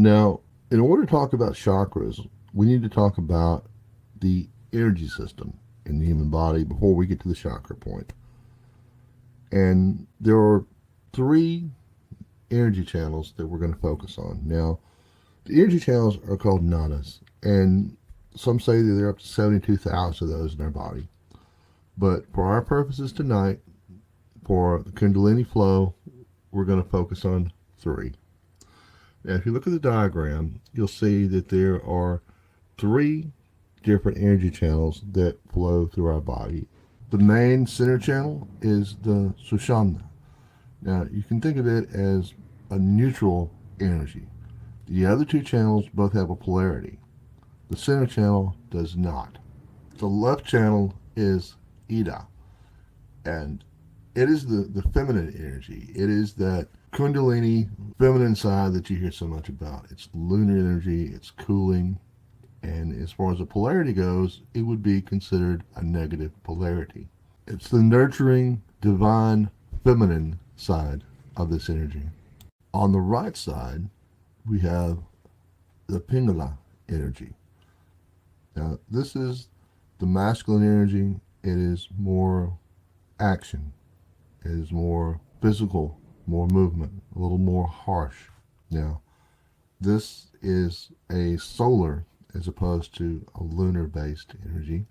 Now, in order to talk about chakras, we need to talk about the energy system in the human body before we get to the chakra point. And there are three energy channels that we're going to focus on. Now, the energy channels are called nadis, and some say that there are up to 72,000 of those in our body. But for our purposes tonight, for the Kundalini flow, we're going to focus on three. Now, if you look at the diagram, you'll see that there are three different energy channels that flow through our body. The main center channel is the Sushumna. Now, you can think of it as a neutral energy. The other two channels both have a polarity. The center channel does not. The left channel is Ida, and it is the feminine energy. It is that Kundalini feminine side that you hear so much about. It's lunar energy, it's cooling, and as far as the polarity goes, it would be considered a negative polarity. It's the nurturing, divine, feminine side of this energy. On the right side, we have the Pingala energy. Now, this is the masculine energy. It is more action. It is more physical, more movement, a little more harsh. Now, this is a solar as opposed to a lunar-based energy.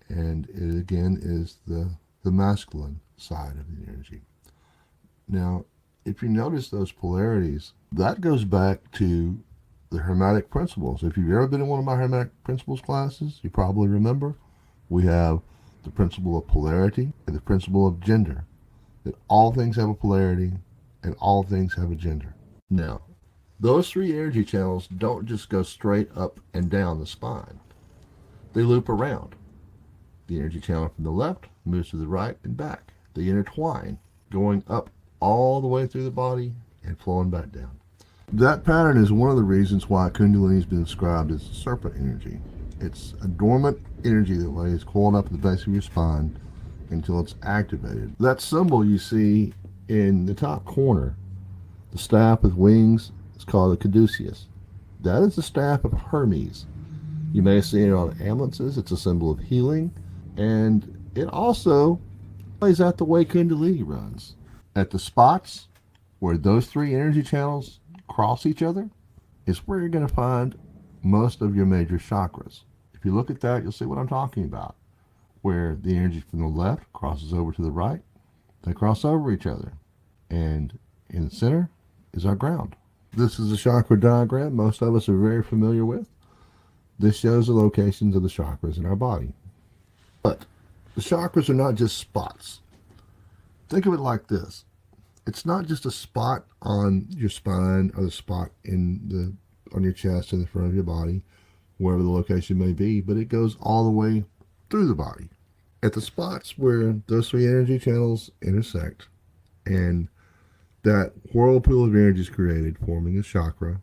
And it again is the masculine side of the energy. Now, if you notice those polarities, that goes back to the Hermetic principles. If you've ever been in one of my Hermetic principles classes, you probably remember we have the principle of polarity and the principle of gender. That all things have a polarity and all things have a gender. Now, those three energy channels don't just go straight up and down the spine. They loop around. The energy channel from the left moves to the right and back. They intertwine, going up all the way through the body and flowing back down. That pattern is one of the reasons why Kundalini has been described as serpent energy. It's a dormant energy that lays coiled up at the base of your spine until it's activated. That symbol you see in the top corner, the staff with wings, is called a caduceus. That is the staff of Hermes. You may see it on ambulances. It's a symbol of healing, and it also plays out the way Kundalini runs. At the spots where those three energy channels cross each other is where you're going to find most of your major chakras. If you look at that, you'll see what I'm talking about. Where the energy from the left crosses over to the right, they cross over each other. And in the center is our ground. This is a chakra diagram most of us are very familiar with. This shows the locations of the chakras in our body. But the chakras are not just spots. Think of it like this. It's not just a spot on your spine or the spot on your chest in the front of your body, wherever the location may be, but it goes all the way through the body. At the spots where those three energy channels intersect and that whirlpool of energy is created, forming a chakra,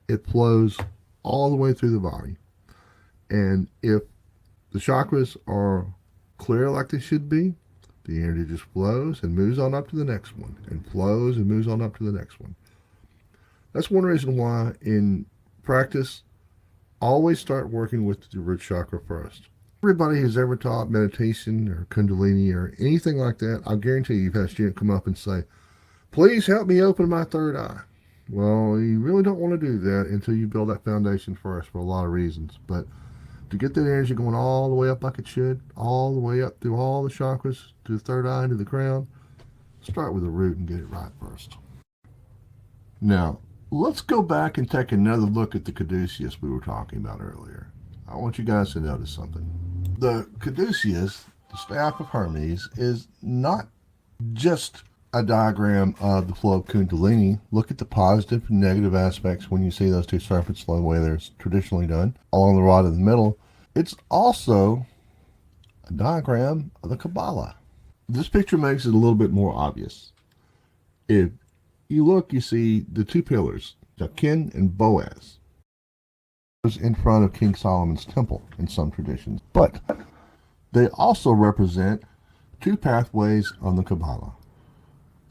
it flows all the way through the body. And if the chakras are clear like they should be, the energy just flows and moves on up to the next one, and flows and moves on up to the next one. That's one reason why in practice, always start working with the root chakra first. Everybody who's ever taught meditation or Kundalini or anything like that, I guarantee you've had a student come up and say, please help me open my third eye. Well, you really don't want to do that until you build that foundation first for a lot of reasons. But to get that energy going all the way up like it should, all the way up through all the chakras, to the third eye, to the crown, start with the root and get it right first. Now, let's go back and take another look at the caduceus we were talking about earlier. I want you guys to notice something. The caduceus, the staff of Hermes, is not just a diagram of the flow of Kundalini. Look at the positive and negative aspects when you see those two serpents the way they're traditionally done, along the rod in the middle. It's also a diagram of the Kabbalah. This picture makes it a little bit more obvious. If you look, you see the two pillars, Jachin and Boaz, in front of King Solomon's temple in some traditions. But they also represent two pathways on the Kabbalah.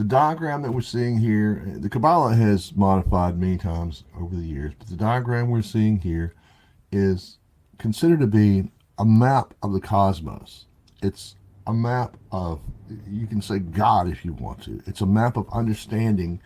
The diagram that we're seeing here, the Kabbalah has modified many times over the years, but the diagram we're seeing here is considered to be a map of the cosmos. It's a map of, you can say God if you want to. It's a map of understanding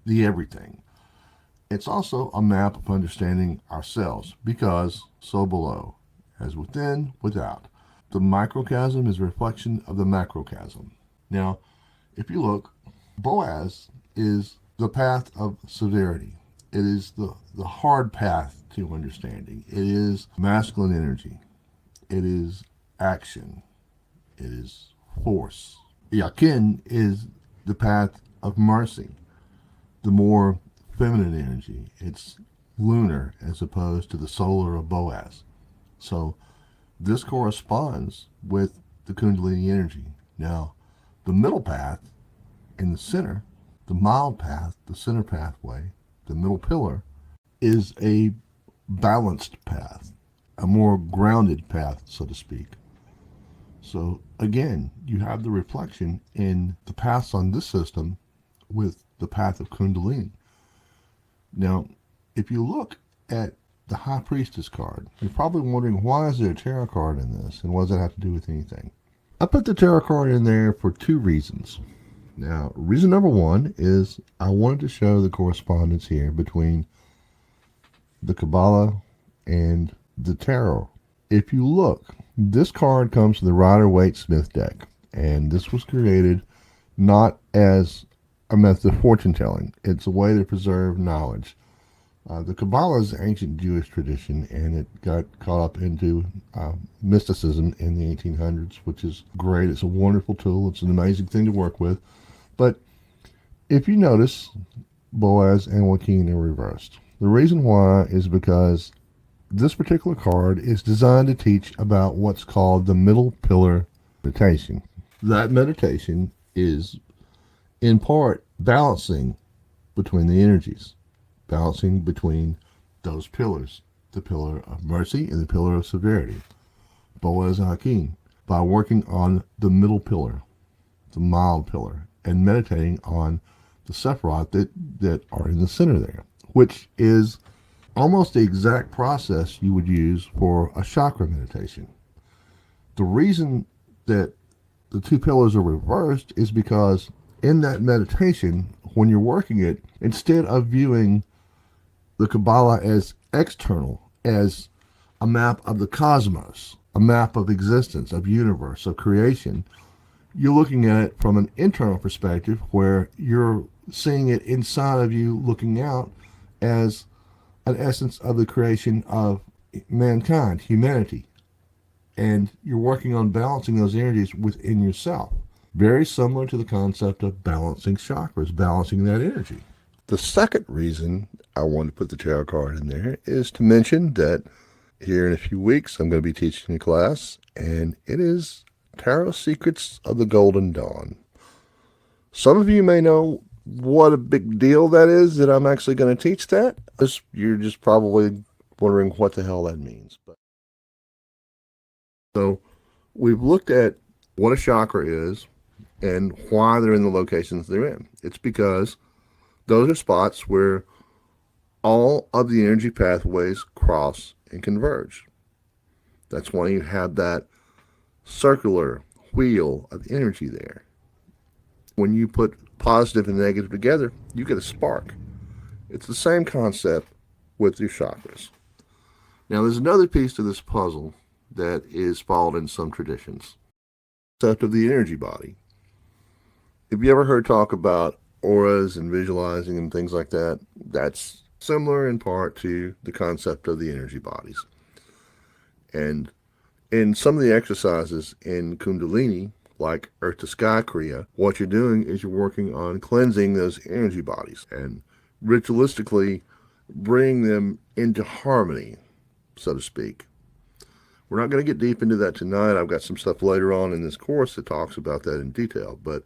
the everything. It's also a map of understanding ourselves, because so below, as within, without. The microcosm is a reflection of the macrocosm. Now, if you look, Boaz is the path of severity. It is the hard path to understanding. It is masculine energy. It is action. It is force. Yakin is the path of mercy, the more feminine energy. It's lunar as opposed to the solar of Boaz. So this corresponds with the Kundalini energy. Now, the middle path in the center, the mild path, the center pathway, the middle pillar, is a balanced path, a more grounded path, so to speak. So again, you have the reflection in the paths on this system with the path of Kundalini. Now, if you look at the High Priestess card, you're probably wondering, why is there a tarot card in this, and what does that have to do with anything? I put the tarot card in there for two reasons. Now, reason number one is I wanted to show the correspondence here between the Kabbalah and the tarot. If you look, this card comes from the Rider-Waite-Smith deck, and this was created not as a method of fortune telling. It's a way to preserve knowledge. The Kabbalah is an ancient Jewish tradition, and it got caught up into mysticism in the 1800s, which is great. It's a wonderful tool. It's an amazing thing to work with. But if you notice, Boaz and Joaquin are reversed. The reason why is because this particular card is designed to teach about what's called the middle pillar meditation. That meditation is, in part, balancing between the energies, balancing between those pillars, the pillar of mercy and the pillar of severity. Boaz and Joaquin, by working on the middle pillar, the mild pillar, and meditating on the Sephiroth that are in the center there, which is almost the exact process you would use for a chakra meditation. The reason that the two pillars are reversed is because in that meditation, when you're working it, instead of viewing the Kabbalah as external, as a map of the cosmos, a map of existence, of universe, of creation, you're looking at it from an internal perspective where you're seeing it inside of you, looking out as an essence of the creation of mankind, humanity. And you're working on balancing those energies within yourself. Very similar to the concept of balancing chakras, balancing that energy. The second reason I want to put the tarot card in there is to mention that here in a few weeks I'm going to be teaching a class, and it is Tarot Secrets of the Golden Dawn. Some of you may know what a big deal that is, that I'm actually going to teach that. You're just probably wondering what the hell that means. So we've looked at what a chakra is and why they're in the locations they're in. It's because those are spots where all of the energy pathways cross and converge. That's why you have that circular wheel of energy there. When you put positive and negative together, you get a spark. It's the same concept with your chakras. Now, there's another piece to this puzzle that is followed in some traditions. The concept of the energy body. Have you ever heard talk about auras and visualizing and things like that? That's similar in part to the concept of the energy bodies. And in some of the exercises in Kundalini, like Earth to Sky Kriya, what you're doing is you're working on cleansing those energy bodies and ritualistically bring them into harmony, so to speak. We're not going to get deep into that tonight. I've got some stuff later on in this course that talks about that in detail, but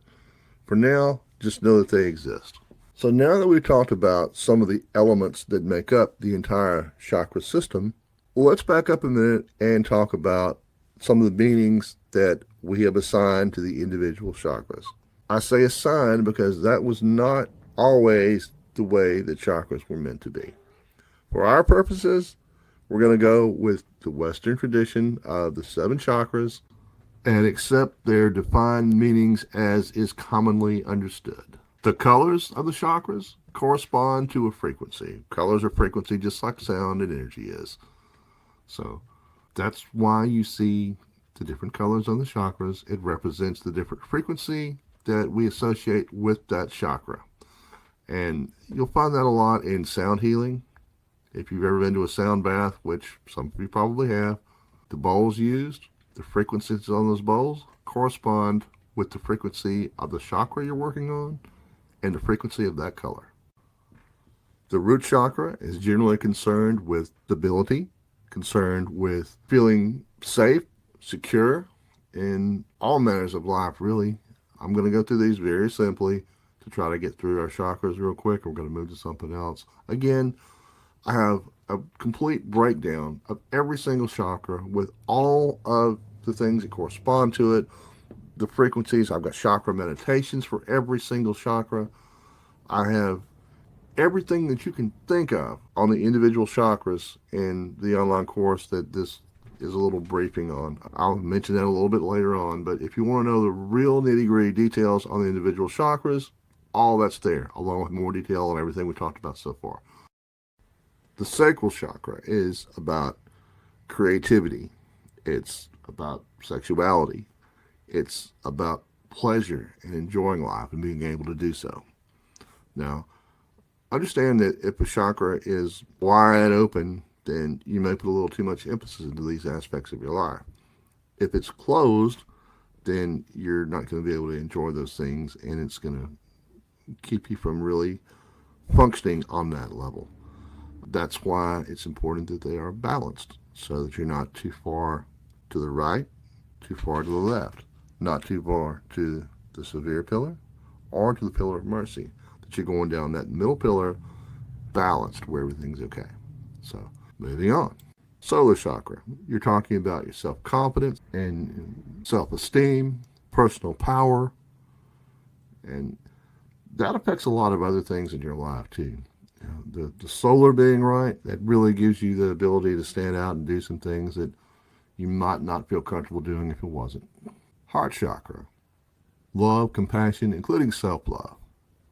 for now, just know that they exist. So now that we've talked about some of the elements that make up the entire chakra system, let's back up a minute and talk about some of the meanings that we have assigned to the individual chakras. I say a sign because that was not always the way that chakras were meant to be. For our purposes, we're going to go with the Western tradition of the seven chakras and accept their defined meanings as is commonly understood. The colors of the chakras correspond to a frequency. Colors are frequency just like sound and energy is. So that's why you see the different colors on the chakras. It represents the different frequency that we associate with that chakra. And you'll find that a lot in sound healing. If you've ever been to a sound bath, which some of you probably have, the bowls used, the frequencies on those bowls correspond with the frequency of the chakra you're working on and the frequency of that color. The root chakra is generally concerned with stability, concerned with feeling safe, secure in all matters of life, really. I'm going to go through these very simply to try to get through our chakras real quick. We're going to move to something else. Again, I have a complete breakdown of every single chakra with all of the things that correspond to it, the frequencies. I've got chakra meditations for every single chakra. I have everything that you can think of on the individual chakras in the online course that this is a little briefing on. I'll mention that a little bit later on, but if you want to know the real nitty-gritty details on the individual chakras, all that's there, along with more detail on everything we talked about so far. The sacral chakra is about creativity. It's about sexuality. It's about pleasure and enjoying life and being able to do so. Now, understand that if a chakra is wide open, then you may put a little too much emphasis into these aspects of your life. If it's closed, then you're not going to be able to enjoy those things, and it's going to keep you from really functioning on that level. That's why it's important that they are balanced so that you're not too far to the right, too far to the left, not too far to the severe pillar or to the pillar of mercy. That you're going down that middle pillar balanced where everything's okay. So, moving on. Solar chakra. You're talking about your self-confidence and self-esteem, personal power, and that affects a lot of other things in your life too. The solar being right, that really gives you the ability to stand out and do some things that you might not feel comfortable doing if it wasn't. Heart chakra. Love, compassion, including self-love.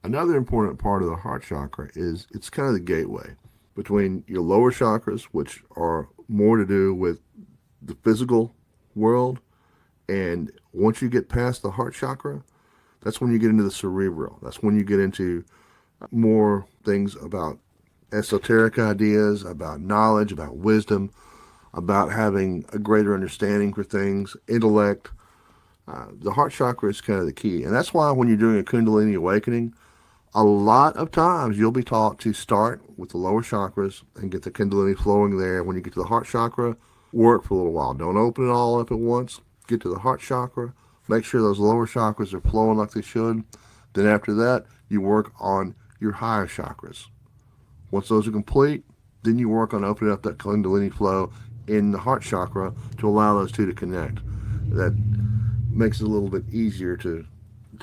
Another important part of the heart chakra is it's kind of the gateway between your lower chakras, which are more to do with the physical world, and once you get past the heart chakra, that's when you get into the cerebral. That's when you get into more things about esoteric ideas, about knowledge, about wisdom, about having a greater understanding for things, intellect. The heart chakra is kind of the key. And that's why when you're doing a Kundalini awakening, a lot of times you'll be taught to start with the lower chakras and get the Kundalini flowing there. When you get to the heart chakra, work for a little while. Don't open it all up at once. Get to the heart chakra. Make sure those lower chakras are flowing like they should. Then after that, you work on your higher chakras. Once those are complete, then you work on opening up that Kundalini flow in the heart chakra to allow those two to connect. That makes it a little bit easier to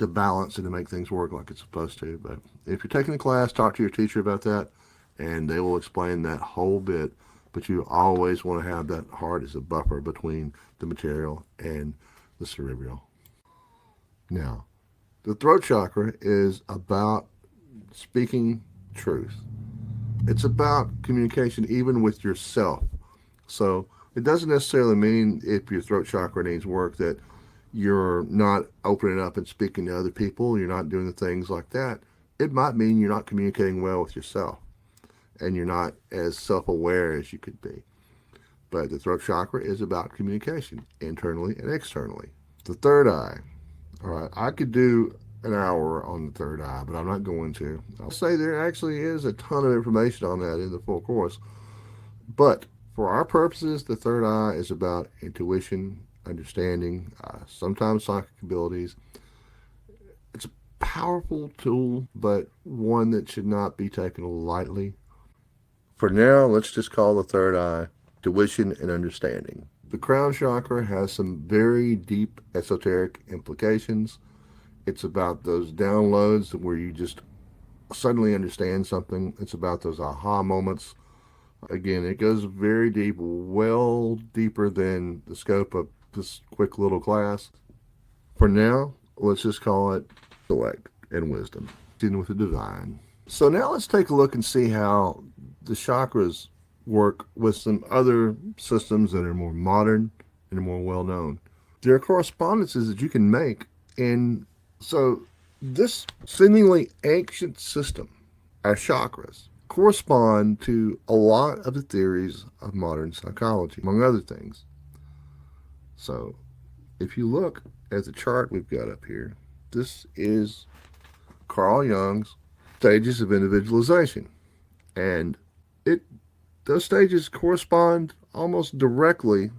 balance and to make things work like it's supposed to. But if you're taking a class, talk to your teacher about that, and they will explain that whole bit. But you always want to have that heart as a buffer between the material and the cerebral. Now, the throat chakra is about speaking truth. It's about communication even with yourself. So it doesn't necessarily mean if your throat chakra needs work that you're not opening up and speaking to other people, you're not doing the things like that. It might mean you're not communicating well with yourself and you're not as self-aware as you could be. But the throat chakra is about communication internally and externally. The third eye. All right, I could do an hour on the third eye, but I'm not going to. I'll say there actually is a ton of information on that in the full course. But for our purposes, the third eye is about intuition, understanding, sometimes psychic abilities. It's a powerful tool, but one that should not be taken lightly. For now, let's just call the third eye intuition and understanding. The crown chakra has some very deep esoteric implications. It's about those downloads where you just suddenly understand something. It's about those aha moments. Again, it goes very deep, well deeper than the scope of this quick little class. For now, let's just call it intellect and wisdom, dealing with the divine. So now let's take a look and see how the chakras work with some other systems that are more modern and more well known. There are correspondences that you can make. And so this seemingly ancient system, our chakras, correspond to a lot of the theories of modern psychology, among other things. So if you look at the chart we've got up here, this is Carl Jung's stages of individualization. And those stages correspond almost directly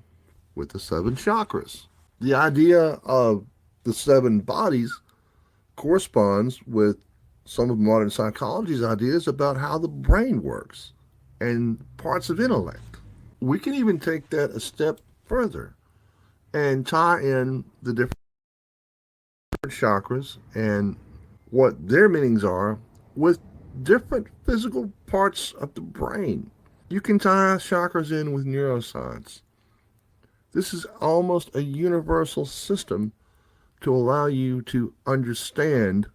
with the seven chakras. The idea of the seven bodies corresponds with some of modern psychology's ideas about how the brain works and parts of intellect. We can even take that a step further and tie in the different chakras and what their meanings are with different physical parts of the brain. You can tie chakras in with neuroscience. This is almost a universal system to allow you to understand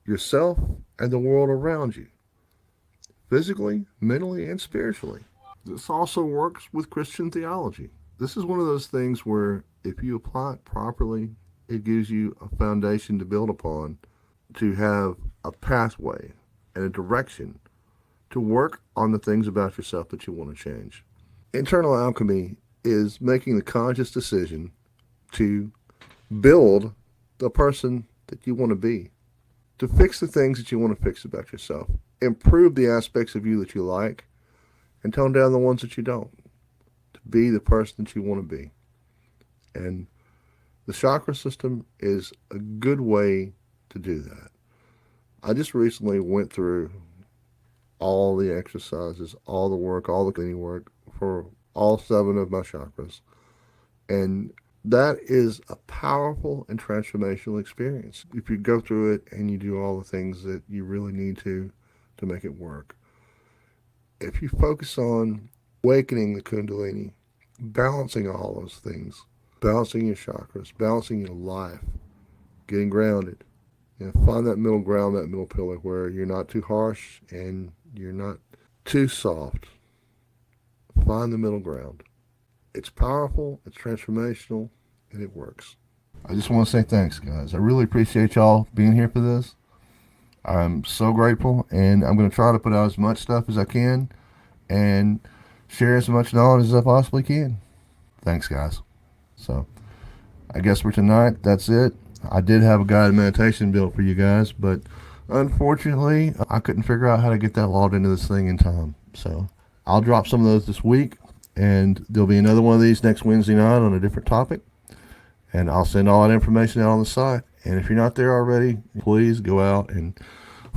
yourself and the world around you, physically, mentally, and spiritually. This also works with Christian theology. This is one of those things where if you apply it properly, it gives you a foundation to build upon, to have a pathway and a direction to work on the things about yourself that you want to change. Internal alchemy is making the conscious decision to build the person that you want to be, to fix the things that you want to fix about yourself, improve the aspects of you that you like, and tone down the ones that you don't, to be the person that you want to be. And the chakra system is a good way to do that. I just recently went through all the exercises, all the work, all the cleaning work for all seven of my chakras. And that is a powerful and transformational experience if you go through it and you do all the things that you really need to make it work. If you focus on awakening the Kundalini, balancing all those things, balancing your chakras, balancing your life, getting grounded, find that middle ground, that middle pillar where you're not too harsh and you're not too soft. Find the middle ground. It's powerful, it's transformational, and it works. I just want to say thanks, guys. I really appreciate y'all being here for this. I'm so grateful, and I'm going to try to put out as much stuff as I can and share as much knowledge as I possibly can. Thanks, guys. So, I guess for tonight, that's it. I did have a guided meditation built for you guys, but unfortunately, I couldn't figure out how to get that logged into this thing in time. So, I'll drop some of those this week, and there'll be another one of these next Wednesday night on a different topic. And I'll send all that information out on the site. And if you're not there already, please go out and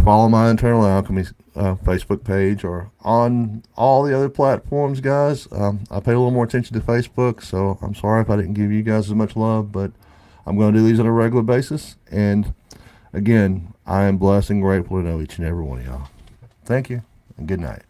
follow my Internal Alchemy Facebook page or on all the other platforms, guys. I pay a little more attention to Facebook, so I'm sorry if I didn't give you guys as much love, but I'm going to do these on a regular basis. And again, I am blessed and grateful to know each and every one of y'all. Thank you, and good night.